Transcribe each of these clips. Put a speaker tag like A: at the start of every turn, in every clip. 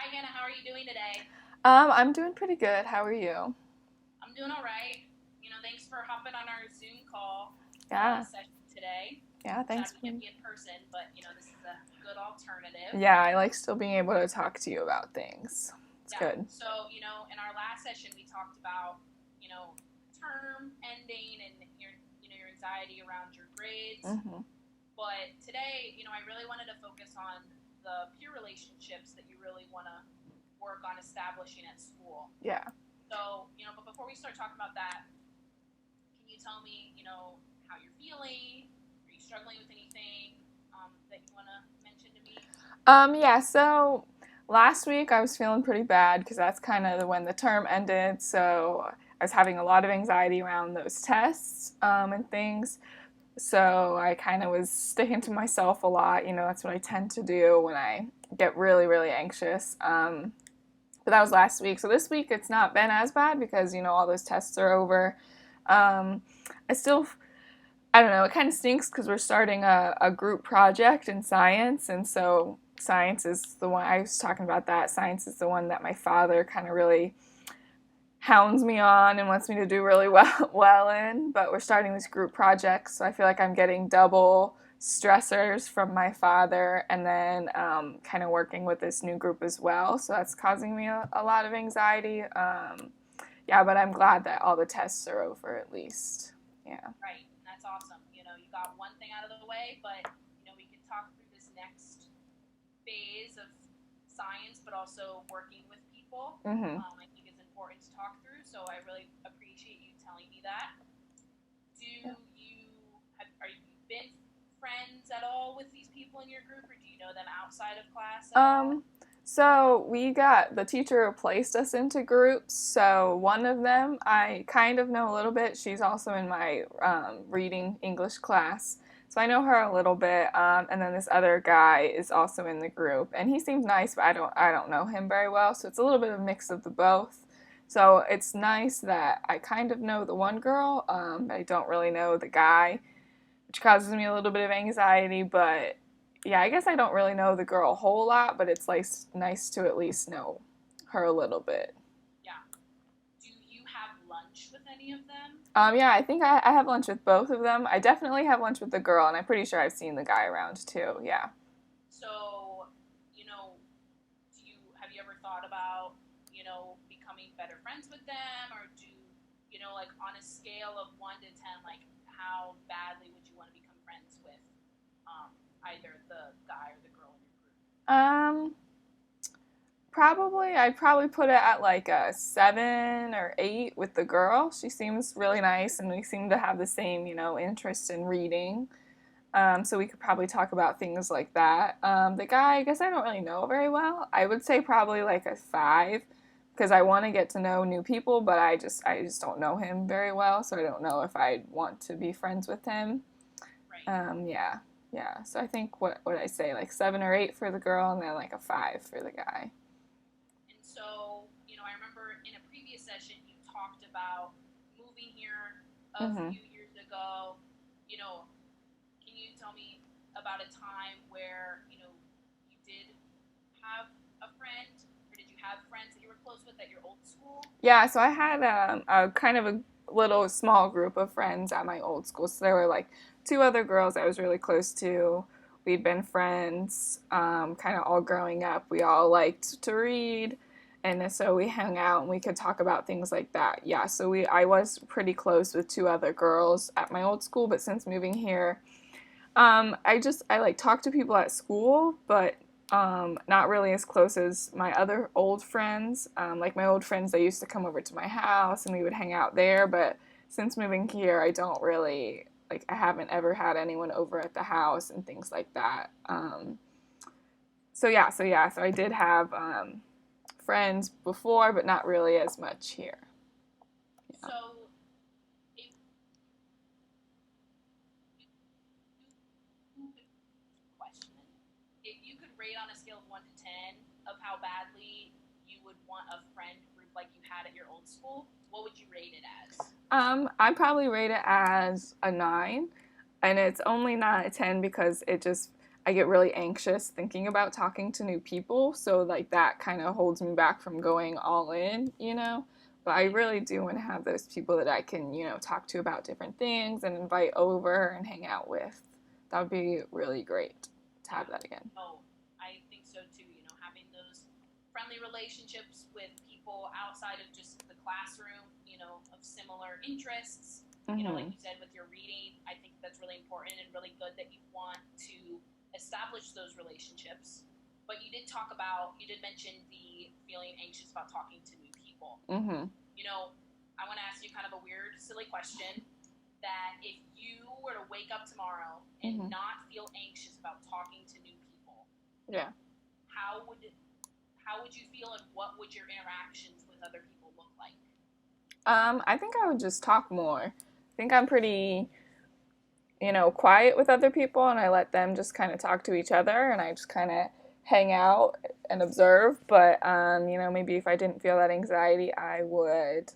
A: Hi Hannah, how are you doing today?
B: I'm doing pretty good. How are you?
A: I'm doing all right. Thanks for hopping on our Zoom call
B: Yeah,
A: session today.
B: yeah,
A: Sad
B: thanks
A: we
B: for.
A: can't be in person, but this is a good alternative.
B: Yeah, I like still being able to talk to you about things. It's
A: Yeah.
B: good.
A: In our last session we talked about, you know, term ending and your anxiety around your grades.
B: Hmm.
A: But today, I really wanted to focus on the peer relationships that you really want to work on establishing at school.
B: Yeah.
A: But before we start talking about that, can you tell me, how you're feeling? Are you struggling with anything that you want to mention to me?
B: Yeah, so last week I was feeling pretty bad because that's kind of when the term ended. So I was having a lot of anxiety around those tests and things. So I kind of was sticking to myself a lot. That's what I tend to do when I get really, really anxious. But that was last week. So this week it's not been as bad because all those tests are over. Um, I still, I don't know. It kind of stinks because we're starting a group project in science, and so science is the one I was talking about. That science is the one that my father kind of really hounds me on and wants me to do really well in. But we're starting this group project, so I feel like I'm getting double stressors from my father, and then kind of working with this new group as well. So that's causing me a lot of anxiety. Yeah, but I'm glad that all the tests are over at least. Yeah.
A: Right, and that's awesome. You got one thing out of the way, but we can talk through this next phase of science, but also working with people.
B: Hmm.
A: I think is important to talk through. So I really appreciate you telling me that. Are you been friends at all with these people in your group, or do you know them outside of class at all?
B: Um, so we got the teacher placed us into groups. So one of them I kind of know a little bit. She's also in my reading English class. So I know her a little bit. And then this other guy is also in the group, and he seems nice, but I don't know him very well. So it's a little bit of a mix of the both. So it's nice that I kind of know the one girl, but I don't really know the guy, which causes me a little bit of anxiety. But yeah, I guess I don't really know the girl a whole lot, but it's like nice to at least know her a little bit.
A: Yeah. Do you have lunch with any of them?
B: Yeah, I think I have lunch with both of them. I definitely have lunch with the girl, and I'm pretty sure I've seen the guy around too. Yeah.
A: So, you know, do you have you ever thought about, becoming better friends with them, or like on a scale of 1 to 10, like how badly would you want to become friends with either the guy or the girl in your group?
B: Um, I'd probably put it at like a 7 or 8 with the girl. She seems really nice, and we seem to have the same, interest in reading. So we could probably talk about things like that. The guy, I guess I don't really know very well. I would say probably like a 5 because I want to get to know new people, but I just don't know him very well, so I don't know if I'd want to be friends with him.
A: Right.
B: Yeah, yeah. So I think what would I say, like 7 or 8 for the girl, and then like a 5 for the guy.
A: And so, I remember in a previous session you talked about moving here a
B: Hmm.
A: few years ago. You know, can you tell me about a time where, you did have a friend, or did you have friends that you were close with at your old school?
B: Yeah, so I had a kind of a little small group of friends at my old school. So there were like 2 other girls I was really close to. We'd been friends kind of all growing up. We all liked to read, and so we hung out and we could talk about things like that. Yeah, so I was pretty close with 2 other girls at my old school, but since moving here, I like talk to people at school, but not really as close as my other old friends. Like my old friends, they used to come over to my house and we would hang out there. But since moving here, I don't really like. I haven't ever had anyone over at the house and things like that. So I did have friends before, but not really as much here. Yeah.
A: So, if you could question, if you could rate on a scale of 1 to 10 of how badly you would want a friend group like you had at your old school, what would you rate it as?
B: I'd probably rate it as a 9, and it's only not a 10 because I get really anxious thinking about talking to new people, so like that kind of holds me back from going all in, you know. But I really do want to have those people that I can, you know, talk to about different things and invite over and hang out with. That would be really great to have
A: Yeah.
B: that again.
A: Oh, I think so too. You know, having those friendly relationships with people outside of just the classroom, you know, of similar interests. You know, like
B: Mhm.
A: you said with your reading, I think that's really important and really good that you want to establish those relationships. But you did mention the feeling anxious about talking to new people.
B: Mhm.
A: You know, I want to ask you kind of a weird, silly question that if you were to wake up tomorrow and
B: Mhm.
A: not feel anxious about talking to new people,
B: Yeah.
A: how would how would you feel and what would your interactions with other people look like?
B: I think I would just talk more. I think I'm pretty, you know, quiet with other people and I let them just kind of talk to each other and I just kind of hang out and observe. But, you know, maybe if I didn't feel that anxiety, I would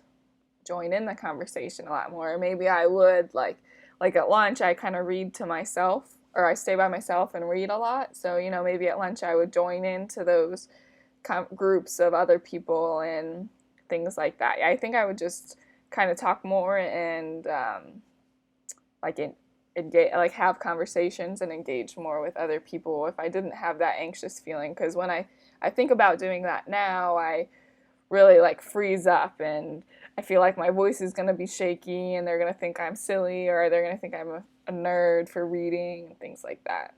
B: join in the conversation a lot more. Maybe I would like at lunch I kind of read to myself or I stay by myself and read a lot. So, you know, maybe at lunch I would join into those groups of other people and things like that. I think I would just kind of talk more and like engage, like have conversations and engage more with other people if I didn't have that anxious feeling. Because when I think about doing that now, I really like freeze up and I feel like my voice is going to be shaky and they're going to think I'm silly or they're going to think I'm a nerd for reading and things like that.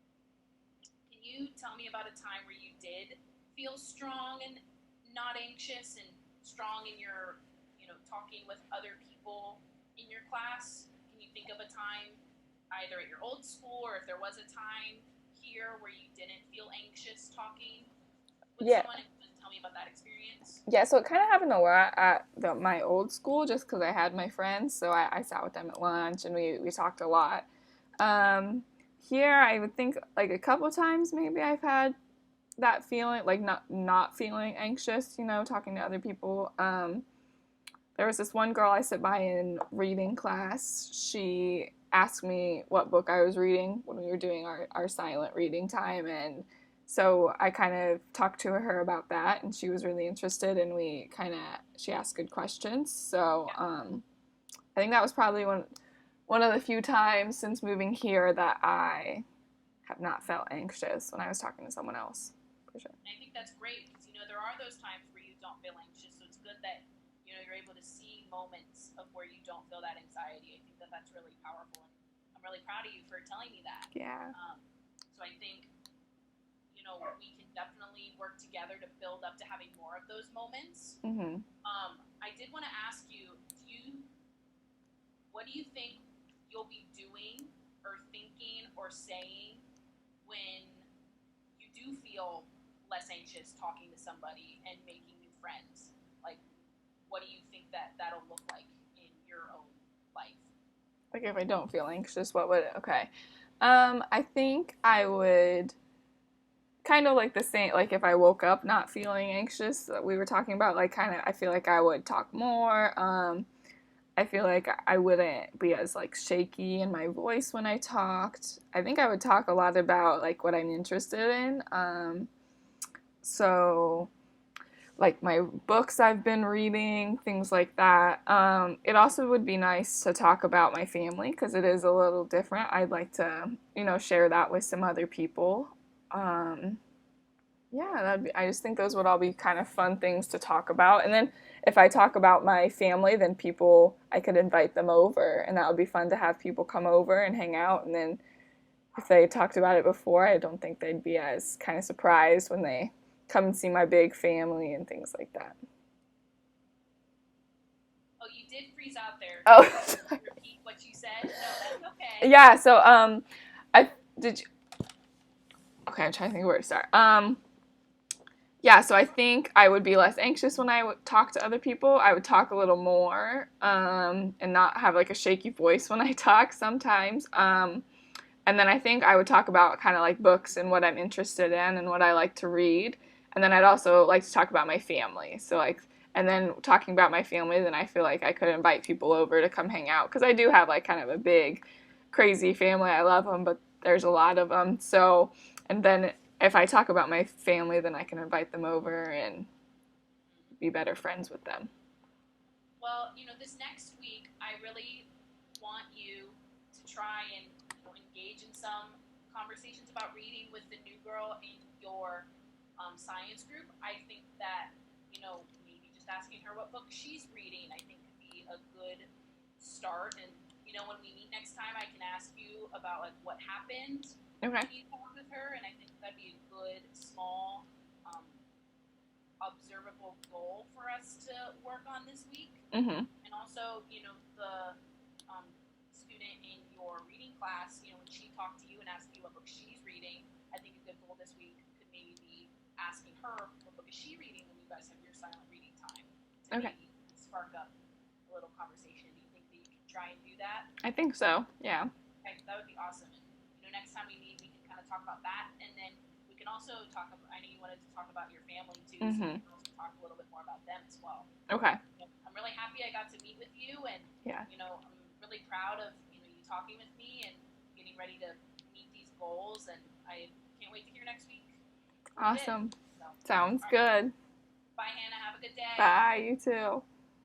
A: Can you tell me about a time where you did feel strong and not anxious and strong in your, you know, talking with other people in your class? Can you think of a time either at your old school or if there was a time here where you didn't feel anxious talking with
B: Yeah.
A: someone and tell me about that experience?
B: Yeah, so it kind of happened a lot at my old school just because I had my friends. So I sat with them at lunch and we talked a lot.
A: Yeah.
B: Um, Here, I would think like a couple times maybe I've had that feeling, like not feeling anxious, you know, talking to other people. There was this one girl I sit by in reading class. She asked me what book I was reading when we were doing our silent reading time. And so I kind of talked to her about that, and she was really interested, and she asked good questions. So
A: Yeah.
B: I think that was probably one of the few times since moving here that I have not felt anxious when I was talking to someone else, for sure.
A: And I think that's great because, you know, there are those times where you don't feel anxious. So it's good that, you know, you're able to see moments of where you don't feel that anxiety. I think that that's really powerful. And I'm really proud of you for telling me that.
B: Yeah.
A: So I think, you know, we can definitely work together to build up to having more of those moments.
B: Mhm.
A: I did want to ask you, what do you think you'll be doing or thinking or saying when you do feel less anxious talking to somebody and making new friends? Like, what do you think that that'll look like in your own life?
B: Like if I don't feel anxious, what would it? Okay. I think I would kind of like the same. Like if I woke up not feeling anxious, that we were talking about. Like kind of, I feel like I would talk more. I feel like I wouldn't be as like shaky in my voice when I talked. I think I would talk a lot about like what I'm interested in. So like my books I've been reading, things like that. It also would be nice to talk about my family because it is a little different. I'd like to, you know, share that with some other people. Um, yeah, I just think those would all be kind of fun things to talk about. And then if I talk about my family, then I could invite them over, and that would be fun to have people come over and hang out. And then if they talked about it before, I don't think they'd be as kind of surprised when they come and see my big family and things like that.
A: Oh, you did freeze out there. Can
B: Oh,
A: you repeat what you said? No, that's okay.
B: yeah. So I did. You, okay, I'm trying to think of where to start. Yeah, so I think I would be less anxious when I would talk to other people. I would talk a little more and not have like a shaky voice when I talk sometimes. And then I think I would talk about kind of like books and what I'm interested in and what I like to read. And then I'd also like to talk about my family. So like, and then talking about my family, then I feel like I could invite people over to come hang out because I do have like kind of a big, crazy family. I love them, but there's a lot of them. So And then if I talk about my family, then I can invite them over and be better friends with them.
A: Well, this next week, I really want you to try and engage in some conversations about reading with the new girl in your science group. I think that maybe just asking her what book she's reading, I think could be a good start. And when we meet next time, I can ask you about like what happened
B: Okay.
A: when you talked with her, and I think that'd be a good small um, observable goal for us to work on this week.
B: Mm-hmm.
A: And also, the um, student in your reading class, when she talked to you and asked you what book she's reading, I think a good goal this week could maybe be asking her what book is she reading when you guys have your silent reading time to
B: Okay.
A: maybe spark up a little conversation. Do you think that you can try and do that?
B: I think so. Yeah.
A: Okay, that would be awesome. And next time we meet, we can kind of talk about that, and then we can also talk about. I know you wanted to talk about your family too, so
B: Mm-hmm.
A: we can also talk a little bit more about them as well.
B: Okay.
A: I'm really happy I got to meet with you, and
B: Yeah.
A: I'm really proud of you talking with me and getting ready to meet these goals, and I can't wait to hear next week.
B: Awesome.
A: So,
B: Sounds
A: right.
B: good.
A: Bye, Hannah. Have a good day.
B: Bye. You too.